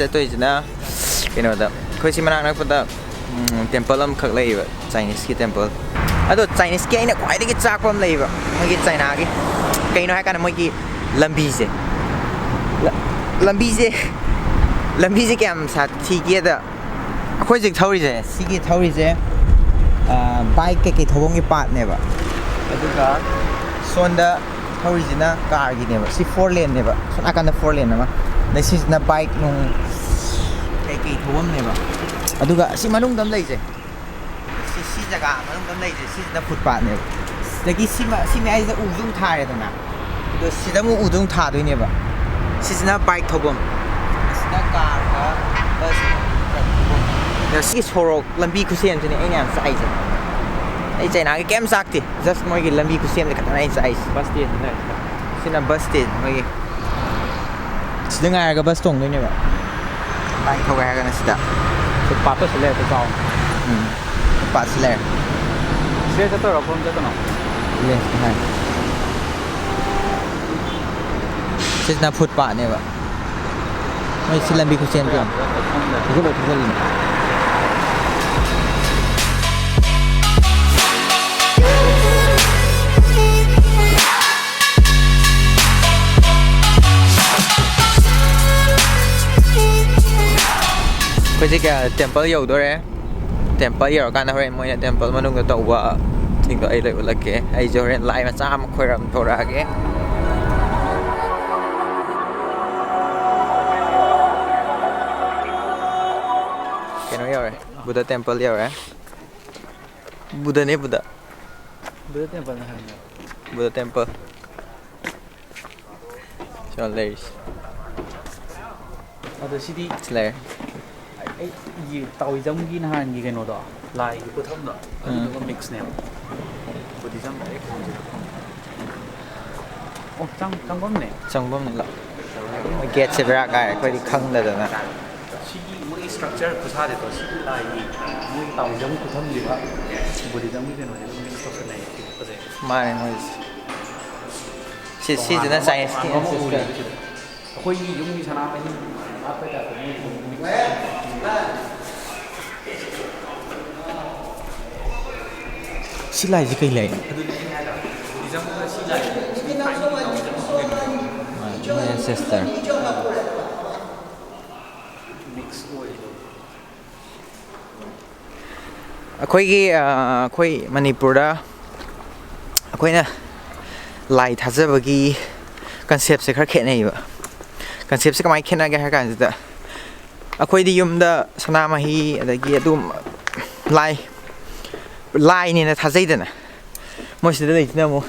ꯆꯠꯇꯣꯏꯁꯤꯅ ꯀꯩꯅꯣꯗ ꯑꯩꯈꯣꯏ ꯁꯤ ꯃꯅꯥꯛ ꯅꯛꯄꯗ ꯇꯦꯝꯄꯜ ꯑꯃꯈꯛ ꯂꯩꯌꯦꯕ ꯆꯥꯏꯅꯤꯁꯀꯤ ꯇꯦꯝꯄꯜ ꯑꯗꯣ ꯆꯥꯏꯅꯤꯁꯀꯤ ꯑꯩꯅ ꯈ꯭ꯋꯥꯏꯗꯒꯤ ꯆꯥꯛꯄ ꯑꯃ ꯂꯩꯌꯦꯕ ꯃꯣꯏꯒꯤ ꯆꯥꯏꯅꯥꯒꯤ ꯀꯩꯅꯣ ꯍꯥꯏꯀꯥꯟꯗ ꯃꯣꯏꯒꯤ ꯂꯝꯕꯤꯁꯦ ꯂꯝꯕꯤꯁꯦ ꯀꯌꯥꯝ ꯁꯥꯊꯤꯒꯦꯗ ꯑꯩꯈꯣꯏ ꯍꯧꯖꯤꯛ ꯊꯧꯔꯤꯁꯦ ꯁꯤꯒꯤ ꯊꯧꯔꯤꯁꯦ ꯕꯥꯏꯛ ꯀꯩꯀꯩ ꯊꯧꯐꯝꯒꯤ ꯄꯥꯠꯅꯦꯕ ꯑꯗꯨꯒ ꯁꯣꯟꯗ ꯊꯧꯔꯤꯁꯤꯅ ꯀꯥꯔꯒꯤꯅꯦꯕ ꯁꯤ 4 ꯂꯦꯟꯅꯦꯕ ꯁꯣꯝ ꯅꯥꯀꯟꯗ 4 ꯂꯦꯟ ꯑꯃ ꯑꯗꯩ ꯁꯤꯁꯤꯅ ꯕꯥꯏꯛ ꯅꯨꯡ ꯀꯩꯀꯩ ꯊꯧꯐꯝꯅꯦꯕ ꯑꯗꯨꯒ ꯁꯤ ꯃꯅꯨꯡꯗ ꯑꯃ ꯂꯩꯁꯦ ꯁꯤ ꯖꯒꯥ ꯃꯅꯨꯡꯗ ꯑꯃ ꯂꯩꯁꯦ ꯁꯤꯁꯤꯅ ꯐꯨꯠꯄꯥꯠꯅꯦꯕ ꯁꯤꯗꯒꯤ ꯁꯤ ꯃꯌꯥꯏꯁꯤꯗ ꯎꯁꯨ ꯑꯃꯨꯛ ꯊꯥꯔꯦꯗꯅ ꯑꯗꯣ ꯁꯤꯗ ꯑꯃꯨꯛ ꯎꯗꯨ ꯑꯃꯨꯛ ꯊꯥꯗꯣꯏꯅꯦꯕ ꯁꯤꯁꯤꯅ ꯕꯥꯏꯛ ꯊꯧꯐꯝ ꯑꯁꯤꯅ ꯀꯥꯔꯒ ꯕꯁ ꯁꯤꯒꯤ ꯁꯣꯔꯣꯛ ꯂꯝꯕꯤ ꯈꯨꯁꯦꯝꯁꯤꯅꯦ ꯑꯩꯅ ꯌꯥꯝ ꯆꯥꯛꯏꯁꯦ ꯑꯩ ꯆꯥꯏꯅꯥꯒꯤ ꯀꯩꯝ ꯆꯥꯛꯇꯦ ꯖꯁ ꯃꯣꯏꯒꯤ ꯂꯝꯕꯤ ꯈꯨꯁꯦꯝꯁꯦ ꯈꯛꯇꯪ ꯑꯩꯅ ꯆꯥꯛꯏꯁꯦ ꯕꯁ ꯁ꯭ꯇꯦꯟ ꯁꯤꯅ ꯕꯁ ꯁ꯭ꯇꯦꯟ ꯃꯣꯏꯒꯤ ꯁꯤꯗ ꯉꯥꯏꯔꯒ ꯕꯁ ꯇꯣꯡꯗꯣꯏꯅꯦꯕ ꯕꯥꯏꯛ ꯊꯧꯒꯦ ꯍꯥꯏꯔꯒꯅ ꯁꯤꯗ ꯐꯨꯠꯄꯥꯠꯇꯁꯨ ꯂꯩꯔꯦ ꯆꯥꯎ ꯐꯨꯠꯄꯥꯠꯁꯤ ꯂꯩꯔꯦ ꯁꯤꯗ ꯆꯠꯇꯣꯏꯔꯣ ꯀꯣꯝ ꯆꯠꯇꯣꯏꯅꯣ ꯂꯦꯐ ꯍꯥꯏ ꯁꯤꯁꯤꯅ ꯐꯨꯠꯄꯥꯠꯅꯦꯕ ꯃꯣꯏ ꯁꯤ ꯂꯝꯕꯤ ꯈꯨꯁꯦꯝꯁꯦ ꯊꯧꯒꯠꯂꯤꯅꯦ ꯑꯩꯈꯣꯏꯁꯦ ꯇꯦꯝꯄꯜ ꯌꯧꯗꯣꯔꯦ ꯇꯦꯝꯄꯜ ꯌꯧꯔꯀꯥꯟꯗ ꯍꯣꯔꯦꯟ ꯃꯣꯏꯅ ꯇꯦꯝꯄꯜ ꯃꯅꯨꯡꯗ ꯇꯧꯕ ꯁꯤꯡꯗꯣ ꯑꯩ ꯂꯣꯏ ꯎꯠꯂꯛꯀꯦ ꯑꯩꯁꯦ ꯍꯣꯔꯦꯟ ꯂꯥꯏ ꯃꯆꯥ ꯑꯃ ꯈꯣꯏꯔꯝ ꯊꯣꯔꯛꯑꯒꯦ ꯀꯩꯅꯣ ꯌꯧꯔꯦ ꯕꯨꯙ ꯇꯦꯝꯄꯜ ꯌꯧꯔꯦ ꯕꯨꯙꯅꯦ ꯕꯨꯙ ꯇꯦꯝꯄꯜꯅ ꯍꯥꯏꯕꯅꯦ ꯕꯨꯙ ꯇꯦꯝꯄꯜ ꯁꯤꯗ ꯂꯩꯔꯤꯁꯤ ꯑꯗꯣ ꯁꯤꯗꯤ ꯂꯩꯔꯦ ꯑꯩꯒꯤ ꯇꯥꯎꯏꯖꯝꯒꯤ ꯅꯍꯥꯟꯒꯤ ꯀꯩꯅꯣꯗꯣ ꯂꯥꯏꯒꯤ ꯈꯨꯊꯝꯗꯣ ꯑꯗꯨꯗꯨꯒ ꯃꯤꯛꯁꯅꯦꯕ ꯕꯨꯙꯤꯖꯝ ꯗꯥꯏꯔꯦꯛ ꯑꯣ ꯆꯪꯐꯝꯅꯦ ꯆꯪꯐꯝꯅꯤ ꯂꯥꯛ ꯒꯦꯠꯁꯦ ꯕꯦꯔꯥ ꯀꯥꯏꯔꯦ ꯑꯩꯈꯣꯏꯗꯤ ꯈꯪꯗꯗꯅ ꯁꯤꯒꯤ ꯃꯣꯏꯒꯤ ꯁ꯭ꯇ꯭ꯔꯛꯆꯔ ꯈꯨꯁꯥꯁꯦꯀꯣ ꯁꯤꯒꯤ ꯂꯥꯏꯒꯤ ꯃꯣꯏꯒꯤ ꯇꯥꯎꯏꯖꯝ ꯈꯨꯊꯝꯁꯤꯒ ꯕꯨꯙꯤꯖꯝꯒꯤ ꯀꯩꯅꯣꯁꯤꯒ ꯃꯤꯛꯁ ꯇꯧꯁꯟꯅꯩ ꯐꯖꯩ ꯃꯥꯅꯦ ꯃꯣꯏꯁꯦ ꯁꯤꯁꯤꯅ ꯆꯥꯏꯅꯤꯁꯀꯤ ꯑꯦꯟꯁꯦꯁꯇꯔ ꯑꯩꯈꯣꯏꯒꯤ ꯌꯨꯝꯒꯤ ꯁꯅꯥꯃꯍꯤ ꯍꯥꯞꯄꯩ ꯇꯥꯏꯞꯇ ꯁꯤ ꯂꯥꯏꯁꯦ ꯀꯩ ꯂꯥꯏꯅꯣ ꯑꯗꯨꯗꯤ ꯑꯩꯅ ꯍꯥꯏꯗꯣ ꯕꯨꯙꯤꯖꯝꯒ ꯁꯤ ꯂꯥꯏꯁꯦ ꯃꯣꯏ ꯑꯦꯟꯁꯦꯁꯇꯔ ꯃꯤꯛꯁ ꯑꯣꯏꯗꯣ ꯑꯩꯈꯣꯏ ꯃꯅꯤꯄꯨꯔꯗ ꯑꯩꯈꯣꯏꯅ ꯂꯥꯏ ꯊꯥꯖꯕꯒꯤ ꯀꯟꯁꯦꯞꯁꯦ ꯈꯔ ꯈꯦꯠꯅꯩꯕ ꯀꯟꯁꯦꯞꯁꯦ ꯀꯃꯥꯏꯅ ꯈꯦꯠꯅꯒꯦ ꯍꯥꯏ ꯀꯥꯟꯁꯤꯗ ꯑꯩꯈꯣꯏꯗꯤ ꯌꯨꯝꯗ ꯁꯅꯥꯃꯍꯤ ꯑꯗꯒꯤ ꯑꯗꯨꯝ ꯂꯥꯏꯅꯦꯅ ꯊꯥꯖꯩꯗꯅ ꯃꯣꯏꯁꯤꯗ ꯂꯩꯁꯤꯅ ꯑꯃꯨꯛ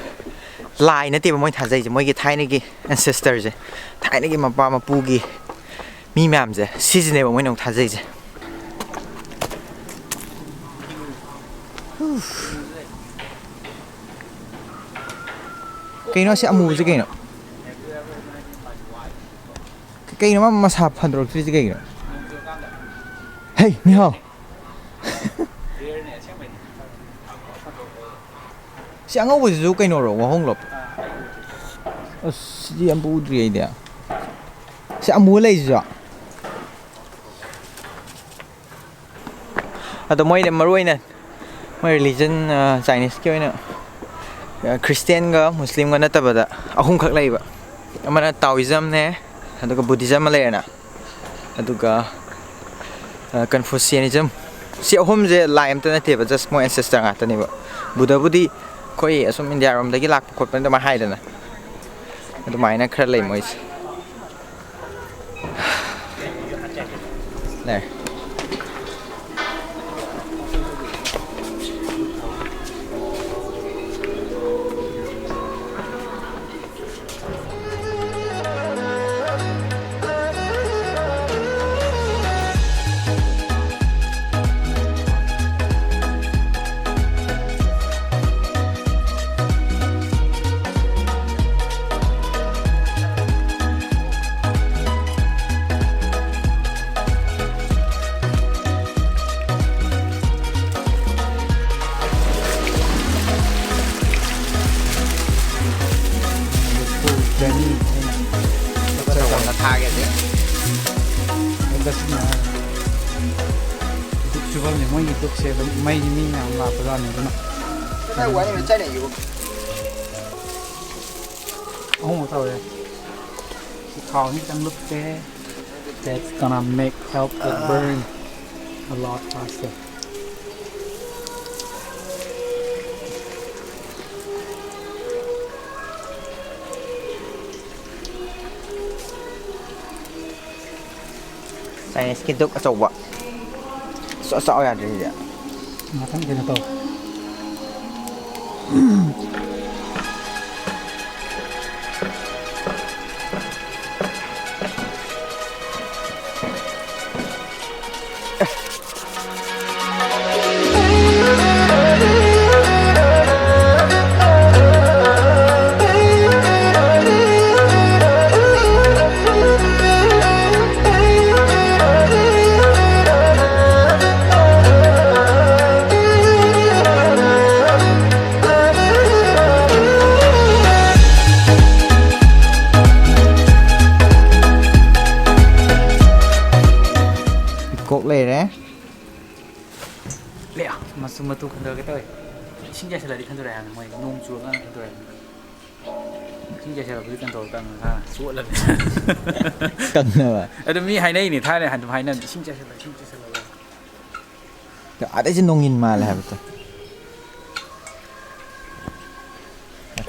ꯂꯥꯏ ꯅꯠꯇꯦꯕ ꯃꯣꯏ ꯊꯥꯖꯩꯁꯦ ꯃꯣꯏꯒꯤ ꯊꯥꯏꯅꯒꯤ ꯑꯦꯟꯁꯦꯁꯇꯔꯁꯦ ꯊꯥꯏꯅꯒꯤ ꯃꯄꯥ ꯃꯄꯨꯒꯤ ꯃꯤ ꯃꯌꯥꯝꯁꯦ ꯁꯤꯁꯤꯅꯦꯕ ꯃꯣꯏꯅ ꯑꯃꯨꯛ ꯊꯥꯖꯩꯁꯦ ꯀꯩꯅꯣ ꯁꯤ ꯑꯃꯨꯕꯁꯦ ꯀꯩꯅꯣ ꯀꯩꯅꯣ ꯃꯥ ꯃꯁꯥ ꯐꯟꯗꯣꯔꯛꯇ꯭ꯔꯤꯁꯦ ꯀꯩꯒꯤꯅꯣ ꯍꯩ ꯅꯤꯍꯥꯎ ꯁꯤ ꯑꯉꯧꯕꯁꯤꯁꯨ ꯀꯩꯅꯣꯔꯣ ꯋꯥꯍꯣꯡꯂꯣ ꯑꯁ ꯁꯤꯗꯤ ꯑꯝꯕꯨ ꯎꯗ꯭ꯔꯤ ꯑꯩꯗꯤ ꯁꯤ ꯑꯃꯨꯕ ꯂꯩꯁꯤꯁꯨ ꯑꯗꯣ ꯃꯣꯏꯅ ꯃꯔꯨꯑꯣꯏꯅ ꯃꯣꯏ ꯔꯤꯂꯤꯖꯟ ꯆꯥꯏꯅꯤꯁꯀꯤ ꯑꯣꯏꯅ ꯈ꯭ꯔꯤꯁꯇꯦꯟꯒ ꯃꯨꯁꯂꯤꯝꯒ ꯅꯠꯇꯕꯗ ꯑꯍꯨꯝꯈꯛ ꯂꯩꯕ ꯑꯃꯅ ꯇꯥꯎꯏꯖꯝꯅꯦ ꯑꯗꯨꯒ ꯕꯨꯙꯤꯖꯝ ꯑꯃ ꯂꯩꯔꯦꯅ ꯑꯗꯨꯒ ꯀꯟꯐꯨꯁꯤꯌꯥꯅꯤꯖꯝ ꯁꯤ ꯑꯍꯨꯝꯁꯦ ꯂꯥꯏ ꯑꯝꯇ ꯅꯠꯇꯦꯕ ꯖꯁ ꯃꯣꯏ ꯑꯦꯟꯁꯦꯁꯇꯔ ꯉꯥꯛꯇꯅꯦꯕ ꯕꯨꯙꯕꯨꯗꯤ ꯑꯩꯈꯣꯏ ꯑꯁꯨꯝ ꯏꯟꯗꯤꯌꯥꯔꯣꯝꯗꯒꯤ ꯂꯥꯛꯄ ꯈꯣꯠꯄꯅꯤ ꯑꯗꯨꯃꯥꯏꯅ ꯍꯥꯏꯗꯅ ꯑꯗꯨꯃꯥꯏꯅ ꯈꯔ ꯂꯩ ꯃꯣꯏꯁꯦ ꯂꯩꯔꯦ ꯆꯠꯁꯤꯟꯅ ꯗꯨꯛ ꯁꯨꯐꯝꯁꯦ ꯃꯣꯏꯒꯤ ꯗꯨꯛꯁꯦ ꯑꯗꯨꯝ ꯃꯩ ꯃꯤ ꯃꯌꯥꯝ ꯂꯥꯛꯄꯖꯥꯠꯅꯤ ꯑꯗꯨꯅ ꯑꯍꯨꯝ ꯇꯧꯔꯦ ꯊꯥꯎꯁꯤ ꯈꯤꯇꯪ ꯂꯨꯞꯄꯦ that's gonna help it burn a lot faster. Chinese cái duk achauba so ya de Mathang kena tau. cột lề đấy Lẹ, mà sung mà tu khẩn cái tôi. Xin chào lại đi khẩn rồi mày nung chuột ăn khẩn rồi. Xin chào lại đi khẩn rồi tăng ha, chuột lần. cần rồi Ở đây mi hai này thái này hành hai này xin chào lại ở đây chỉ nông nghìn mà là vậy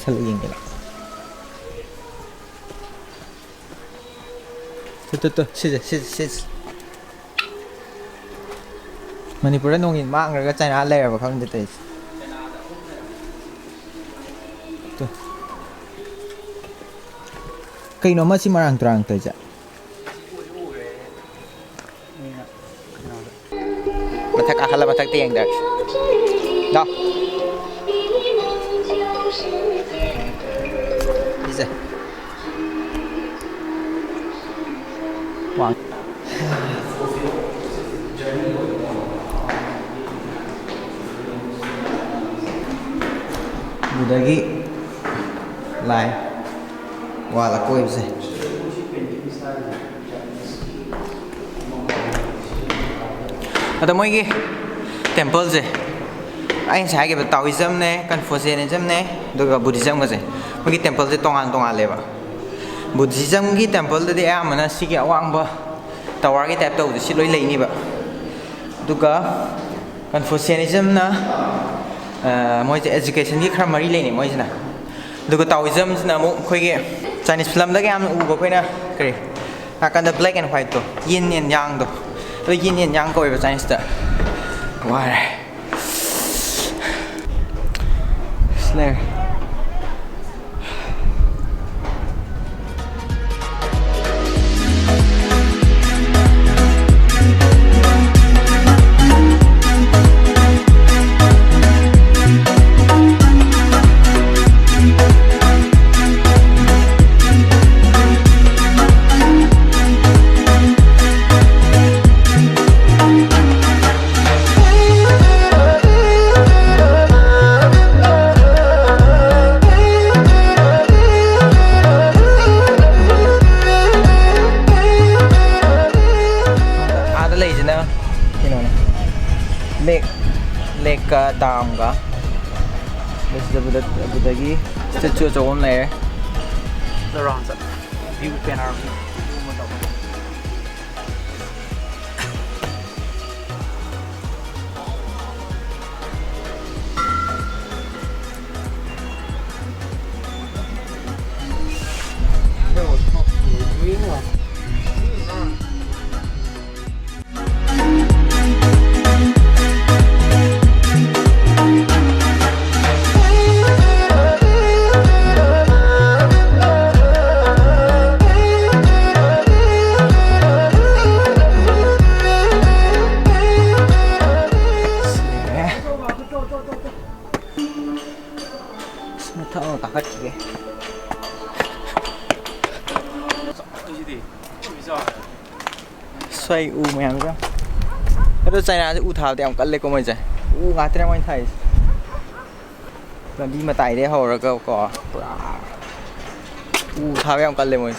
thật là yên cái đó tôi xí Manipur nông nghìn mạng rồi cái China lẻ và không được cây nó mất xí mà ràng tới chả Batak akala batak tiang dak. Đó. Đi ra. Wow. Budagi lại qua là cô em gì ada moi gi temple je ai sai ge Taoism ne Confucianism ne duga Buddhism ge moi gi temple je tongan leba Buddhism gi temple de amana si ge awang ba tower gi tap to si loi lei ni ba duga Confucianism na moi je education gi khara mari lei ni moi jina duga Taoism na mo khoi ge Chinese film da ge am u go khoi na kri akan da black and white to yin and yang do tôi nhìn nhận nhang coi vào Chinese đó, wow, Slayer. Lake dam ga this is the Buddhagi statue of one layer the wrong side. View panorama. thợ cả hết kìa xoay u mèo chứ cái đó chạy ra u thảo thì ông cắt lên của mình rồi u ngã thế anh thầy làm đi mà tải đấy hồ rồi cơ có u thảo ông cắt lên mình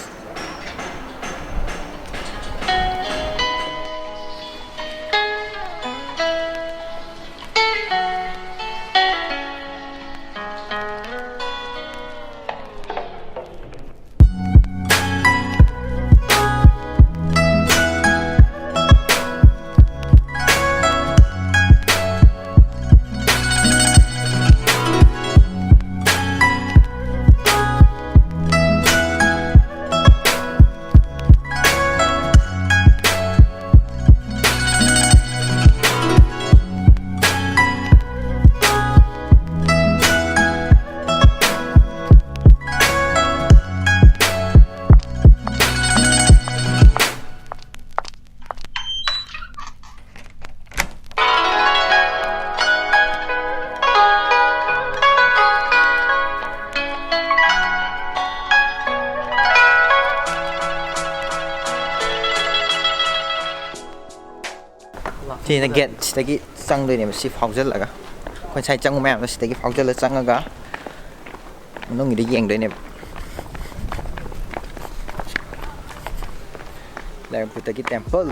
ꯁꯤꯅ get ꯁꯤꯗꯒꯤ ꯆꯪꯗꯣꯏꯅꯦꯕ ꯁꯤ ꯐꯥꯎꯖꯜꯂꯒ ꯑꯩꯈꯣꯏ ꯉꯁꯥꯏ ꯆꯪꯕ ꯃꯌꯥꯝꯗꯣ ꯁꯤꯗꯒꯤ ꯐꯥꯎꯖꯜꯂ ꯆꯪꯉꯒ ꯃꯅꯨꯡꯒꯤꯗ ꯌꯦꯡꯗꯣꯏꯅꯦꯕ Buddhist Temple.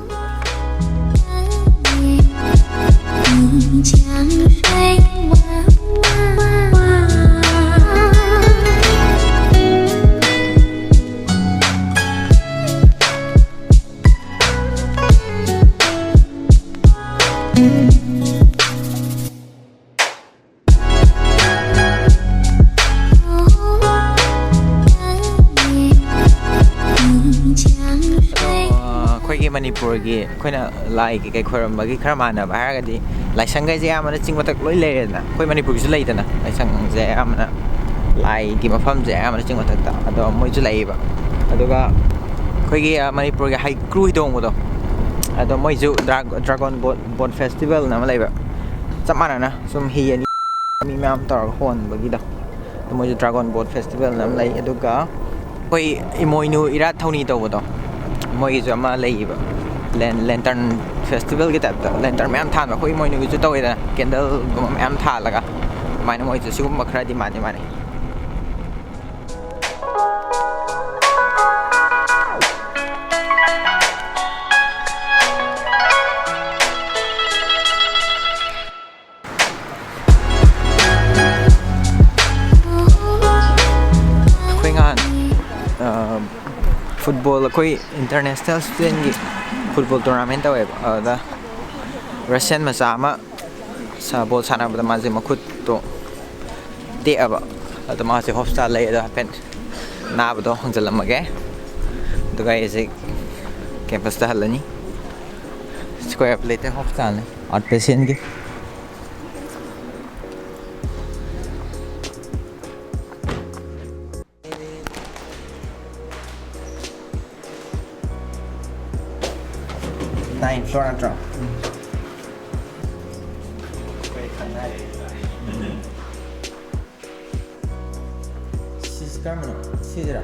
Manipurgi ꯑꯩꯈꯣꯏꯅ ꯂꯥꯏꯒꯤ ꯀꯩ ꯈꯣꯏꯔꯝꯕꯒꯤ ꯈꯔ ꯃꯥꯟꯅꯕ ꯍꯥꯏꯔꯒꯗꯤ ꯂꯥꯏꯁꯪꯒꯩꯁꯦ ꯑꯌꯥꯝꯕꯅ ꯆꯤꯡ ꯃꯊꯛ ꯂꯣꯏ ꯂꯩꯔꯦꯗꯅ ꯑꯩꯈꯣꯏ ꯃꯅꯤꯄꯨꯔꯒꯤꯁꯨ ꯂꯩꯗꯅ ꯂꯥꯏꯁꯪꯁꯦ ꯑꯌꯥꯝꯕꯅ ꯂꯥꯏꯒꯤ ꯃꯐꯝꯁꯦ ꯑꯌꯥꯝꯕꯅ ꯆꯤꯡ ꯃꯊꯛꯇ ꯑꯗꯣ ꯃꯣꯏꯁꯨ ꯂꯩꯌꯦꯕ ꯑꯗꯨꯒ ꯑꯩꯈꯣꯏꯒꯤ ꯃꯅꯤꯄꯨꯔꯒꯤ ꯍꯩꯀ꯭ꯔꯨ ꯍꯤꯗꯣꯡꯕꯗꯣ ꯑꯗꯣ ꯃꯣꯏꯁꯨ ꯗ꯭ꯔꯥꯒꯣꯟ ꯕꯣꯠ ꯐꯦꯁꯇꯤꯚꯦꯜꯅ ꯑꯃ ꯂꯩꯕ ꯆꯞ ꯃꯥꯟꯅꯅ ꯁꯨꯝ ꯍꯤ ꯑꯅꯤ ꯃꯤ ꯃꯌꯥꯝ ꯇꯧꯔꯒ ꯍꯣꯟꯕꯒꯤꯗꯣ ꯃꯣꯏꯁꯨ ꯗ꯭ꯔꯥꯒꯣꯟ ꯕꯣꯠ ꯐꯦꯁꯇꯤꯚꯦꯜꯅ ꯑꯃ ꯂꯩ ꯑꯗꯨꯒ ꯑꯩꯈꯣꯏ ꯏꯃꯣꯏꯅꯨ ꯏꯔꯥꯠ ꯊꯧꯅꯤ ꯇꯧꯕꯗꯣ ꯃꯣꯏꯒꯤꯁꯨ ꯑꯃ ꯂꯩꯌꯦꯕ ꯂꯦꯟꯇꯔꯟ ꯐꯦꯁꯇꯤꯚꯦꯜꯒꯤ ꯇꯥꯏꯞꯇ ꯂꯦꯟꯇꯔꯟ ꯃꯌꯥꯝ ꯊꯥꯟꯕ ꯑꯩꯈꯣꯏ ꯏꯃꯣꯏꯅꯨꯒꯤꯁꯨ ꯇꯧꯋꯦꯗꯅ ꯀꯦꯟꯗꯜꯒꯨꯝꯕ ꯃꯌꯥꯝ ꯊꯥꯜꯂꯒ ꯑꯗꯨꯃꯥꯏꯅ ꯃꯣꯏꯁꯨ ꯁꯤꯒꯨꯝꯕ ꯈꯔꯗꯤ ꯃꯥꯟꯅꯩ ꯐꯨꯠꯕꯣꯜ ꯑꯩꯈꯣꯏ ꯏꯟꯇꯔꯅꯦꯁꯅꯦꯜ ꯁ꯭ꯇꯨꯗꯦꯟꯒꯤ ꯐꯨꯠꯕꯣꯜ ꯇꯣꯔꯅꯥꯃꯦꯟ ꯇꯧꯋꯦꯕ ꯑꯗꯨꯗ ꯔꯁꯤꯌꯟ ꯃꯆꯥ ꯑꯃ ꯕꯣꯜ ꯁꯥꯟꯅꯕꯗ ꯃꯥꯁꯦ ꯃꯈꯨꯠꯇꯣ ꯇꯦꯛꯑꯕ ꯑꯗꯣ ꯃꯥꯁꯦ ꯍꯣꯁꯄꯤꯇꯥꯜ ꯂꯩ ꯑꯗꯣ ꯍꯥꯏꯐꯦꯠ ꯅꯥꯕꯗꯣ ꯍꯪꯖꯜꯂꯝꯃꯒꯦ ꯑꯗꯨꯒ ꯑꯩꯁꯦ ꯀꯦꯝꯄꯁꯇ ꯍꯜꯂꯅꯤ ꯁ꯭ꯀꯣꯌꯔ ꯄ꯭ꯂꯦꯇꯦ ꯍꯣꯁꯄꯤꯇꯥꯜꯅꯤ ꯑꯥꯎꯠ ꯄꯦꯁꯦꯟꯒꯤ Nine floor natra. Sis kamano? Sidra.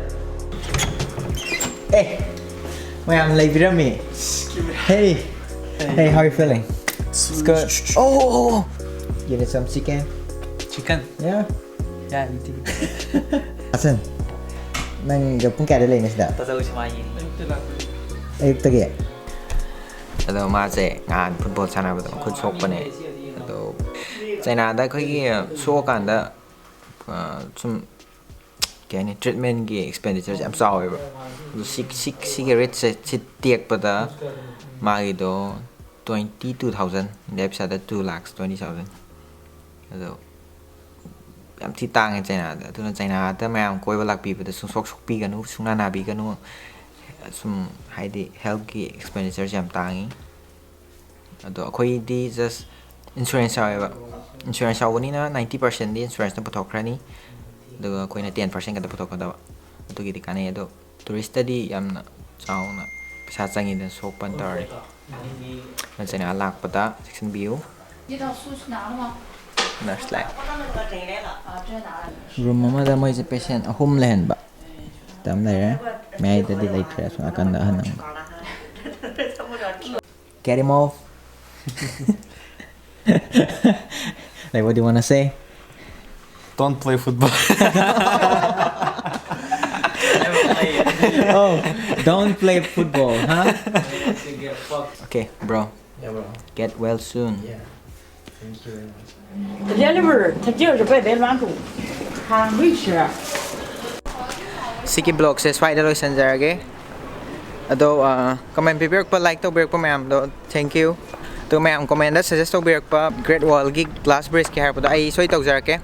Hey, I'm me. Hey, hey, how are you feeling? It's good. Oh, you need some chicken? Chicken? Yeah. Yeah, eating. Asan? Nang pung kaya dali na sida? Tataw si Mayin. Ayuk tagi. ꯑꯗꯣ ꯃꯥꯁꯦ ꯉꯍꯥꯟ football ꯁꯥꯟꯅꯕꯗ ꯃꯈꯨꯠ ꯁꯣꯛꯄꯅꯦ ꯑꯗꯣ ꯆꯩꯅꯥꯗ ꯑꯩꯈꯣꯏꯒꯤ ꯁꯣꯛꯑꯀꯥꯟꯗ ꯁꯨꯝ ꯀꯩ ꯍꯥꯏꯅꯤ ꯇ꯭ꯔꯤꯠꯃꯦꯟꯒꯤ ꯑꯦꯛꯁꯄꯦꯟꯗꯤꯆꯔꯁꯦ ꯌꯥꯝ ꯆꯥꯎꯋꯦꯕ ꯑꯗꯣ ꯁꯤꯒꯤ ꯔꯦꯠꯁꯦ ꯁꯤ ꯇꯦꯛꯄꯗ ꯃꯥꯒꯤꯗꯣ 22,000 ꯏꯟꯗꯤꯌꯥ ꯄꯩꯁꯥꯗ 2,20,000 ꯑꯗꯣ ꯌꯥꯝ ꯊꯤ ꯇꯥꯡꯉꯦ ꯆꯩꯅꯥꯗ ꯑꯗꯨꯅ ꯆꯩꯅꯥꯗ ꯃꯌꯥꯝ ꯀꯣꯏꯕ ꯂꯥꯛꯄꯤꯕꯗ ꯁꯣꯛꯄꯤꯒꯅꯨ ꯁꯨꯡꯅꯥ ꯅꯥꯕꯤꯒꯅꯨ ꯁꯨꯝ ꯍꯥꯏꯗꯤ ꯍꯦꯜꯊꯀꯤ ꯑꯦꯛꯁꯄꯦꯟꯗꯤꯆꯔꯁꯦ ꯌꯥꯝ ꯇꯥꯡꯉꯤ ꯑꯗꯣ ꯑꯩꯈꯣꯏꯗꯤ ꯖꯁ ꯏꯟꯁꯨꯔꯦꯟꯁ ꯌꯥꯎꯋꯦꯕ ꯏꯟꯁꯨꯔꯦꯟꯁ ꯌꯥꯎꯕꯅꯤꯅ 90%ꯗꯤ ꯏꯟꯁꯨꯔꯦꯟꯁꯅ ꯄꯨꯊꯣꯛꯈ꯭ꯔꯅꯤ ꯑꯗꯨꯒ ꯑꯩꯈꯣꯏꯅ 10% ꯈꯛꯇ ꯄꯨꯊꯣꯛꯀꯗꯕ ꯑꯗꯨꯒꯤꯗꯤ ꯀꯥꯟꯅꯩ ꯑꯗꯣ ꯇꯨꯔꯤꯁꯇꯗꯤ ꯌꯥꯝꯅ ꯆꯥꯎꯅ ꯄꯩꯁꯥ ꯆꯪꯉꯤꯗꯅ ꯁꯣꯛꯄ ꯇꯧꯔꯗꯤ ꯆꯩꯅꯥ ꯂꯥꯛꯄꯗ ꯆꯦꯛꯁꯤꯟꯕꯤꯌꯨ ꯅꯔꯁ ꯂꯥꯛꯑꯦ ꯔꯨꯝ ꯑꯃꯗ ꯃꯣꯏꯁꯦ ꯄꯦꯁꯦꯟ 3 ꯂꯩꯍꯟꯕ ꯇꯝ ꯂꯩꯔꯦ ꯃꯌꯥꯏꯗꯗꯤ ꯂꯩꯇ꯭ꯔꯦ ꯑꯁꯣꯝ ꯅꯥꯀꯟꯗ ꯑꯍꯟ ꯑꯃ Get him off. Like, what do you want to say? Don't play football. Oh, don't play football, huh? Okay, bro. Yeah, bro. Get well soon. Yeah. Thank you very much. Siki blog says swipe the sanjarage. Ado comment pibirkpa like to birkpa mayam do thank you. To mayam comment da suggest to birkpa Great Wall gi glass bridge ki harpa do ai soi tawjarake.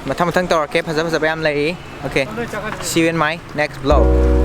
Mathang tawrake phaja phaja bayam lai. Okay. See you in my next vlog.